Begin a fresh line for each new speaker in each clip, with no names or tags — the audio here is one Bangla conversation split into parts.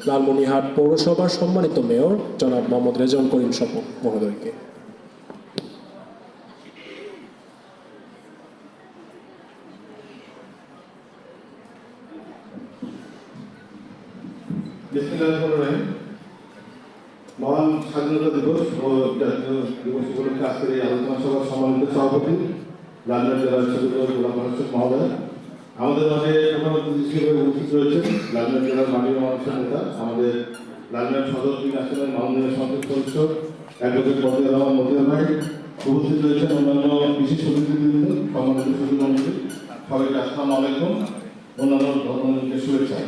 লালমনিরহাট পৌরসভার সম্মানিত মেয়র জনাব মোহাম্মদ রেজাউল করিম স্বপন মহোদয়কে।
মহান স্বাধীনতা দিবস ও জাতীয় দিবস উপলক্ষে আজকের এই আলোচনা সভার সম্মানিত সভাপতি লালমনিরহাট জেলার সচিব গোলাম মোহাম্মদ মহোদয়, আমাদের মাঝে হিসেবে উপস্থিত রয়েছেন লালমনিরহাট জেলার মাননীয় মানুষের নেতা, আমাদের লালমনিরহাট সদর তিন আসনের মাননীয় সংসদ সদস্য অ্যাডভোকেট মতিউর রহমান মতিউর ভাই, উপস্থিত রয়েছেন অন্যান্য বিশেষ অতিথিবৃন্দ, সম্মানিত সুধীমন্ত্রী, সবাইকে আসসালামু আলাইকুম, অন্যান্য ধর্মকে শুভেচ্ছা।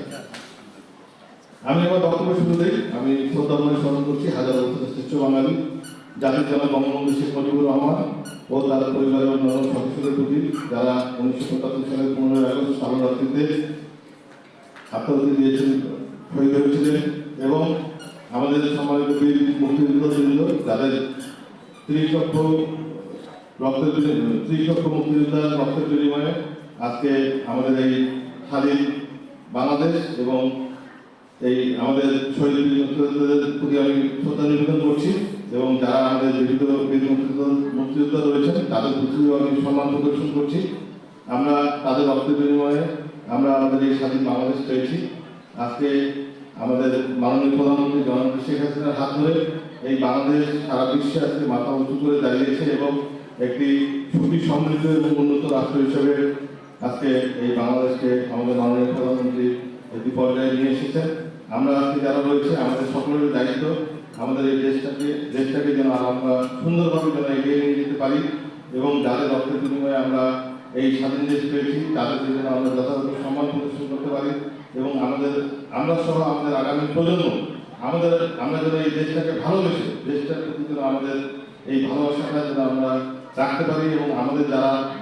আমি আমার বক্তব্য শুরুতেই আমি শ্রদ্ধাময় স্মরণ করছি হাজার বছরের শ্রেষ্ঠ বাঙালি জাতির জনক বঙ্গবন্ধু শেখ মুজিবুর রহমান ও তার পরিবারের অন্যান্য সদস্যদের প্রতি যারা 1977 সালের 15 আগস্ট সালরাত্রিতে আত্মাহুতি দিয়েছিলেন, শহীদ হয়েছিলেন এবং আমাদের সম্মানিত বীর মুক্তিযোদ্ধাবৃন্দ যাদের 30 লক্ষ মুক্তিযোদ্ধার রক্তের বিনিময়ে আজকে আমাদের এই স্বাধীন বাংলাদেশ এবং এই আমাদের শহীদ মুক্তিযোদ্ধাদের প্রতি আমি শ্রদ্ধা নিবেদন করছি এবং যারা আমাদের জীবিত বীর মুক্তিযোদ্ধা রয়েছেন তাদের প্রতিও আমি সম্মান প্রদর্শন করছি। আমরা তাদের রক্তের বিনিময়ে আমরা আমাদের এই স্বাধীন বাংলাদেশ পেয়েছি। আজকে আমাদের মাননীয় প্রধানমন্ত্রী জনাব শেখ হাসিনার হাত ধরে এই বাংলাদেশ সারা বিশ্বে আজকে মাথা উঁচু করে দাঁড়িয়েছে এবং একটি সুখী সমৃদ্ধ এবং উন্নত রাষ্ট্র হিসেবে আজকে এই বাংলাদেশকে আমাদের মাননীয় প্রধানমন্ত্রী একটি পর্যায়ে নিয়ে এসেছেন। আমরা আজকে যারা রয়েছে আমাদের সকলের দায়িত্ব আমাদের এই দেশটাকে যেন আমরা সুন্দরভাবে যেন এগিয়ে নিয়ে যেতে পারি এবং যাদের রক্তের বিনিময়ে আমরা এই স্বাধীন দেশ পেয়েছি তাদেরকে যেন আমরা যথাযথ সম্মান প্রদর্শন করতে পারি এবং আমরা সহ আমাদের আগামী প্রজন্ম আমরা যেন এই দেশটাকে ভালোবেসে দেশটার প্রতি যেন আমাদের এই ভালোবাসাটা যেন আমরা রাখতে পারি এবং আমাদের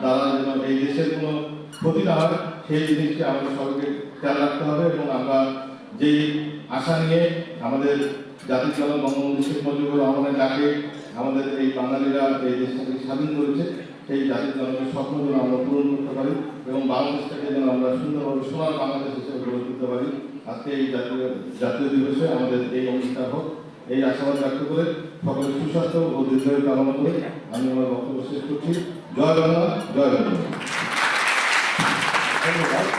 দ্বারা যেন এই দেশের কোনো ক্ষতি না হয় সেই জিনিসকে আমাদের সবাইকে খেয়াল রাখতে হবে এবং আমরা যেই আশা নিয়ে আমাদের জাতির জনক বঙ্গবন্ধু শেখ মুজিবুর রহমানের ডাকে আমাদের এই বাঙালিরা এই দেশটাকে স্বাধীন করেছে সেই জাতির জনকের স্বপ্ন যেন আমরা পূরণ করতে পারি এবং বাংলাদেশটাকে যেন আমরা সুন্দরভাবে সোনার বাংলাদেশ হিসেবে গড়ে তুলতে পারি। আজকে এই জাতীয় দিবসে আমাদের এই অনুষ্ঠান হোক এই আশাবাদ ব্যক্ত করে সকলের সুস্বাস্থ্য ও দীর্ঘায়ু কামনা করে আমি আমার বক্তব্য শেষ করছি। জয় বাংলা, জয় বাংলা।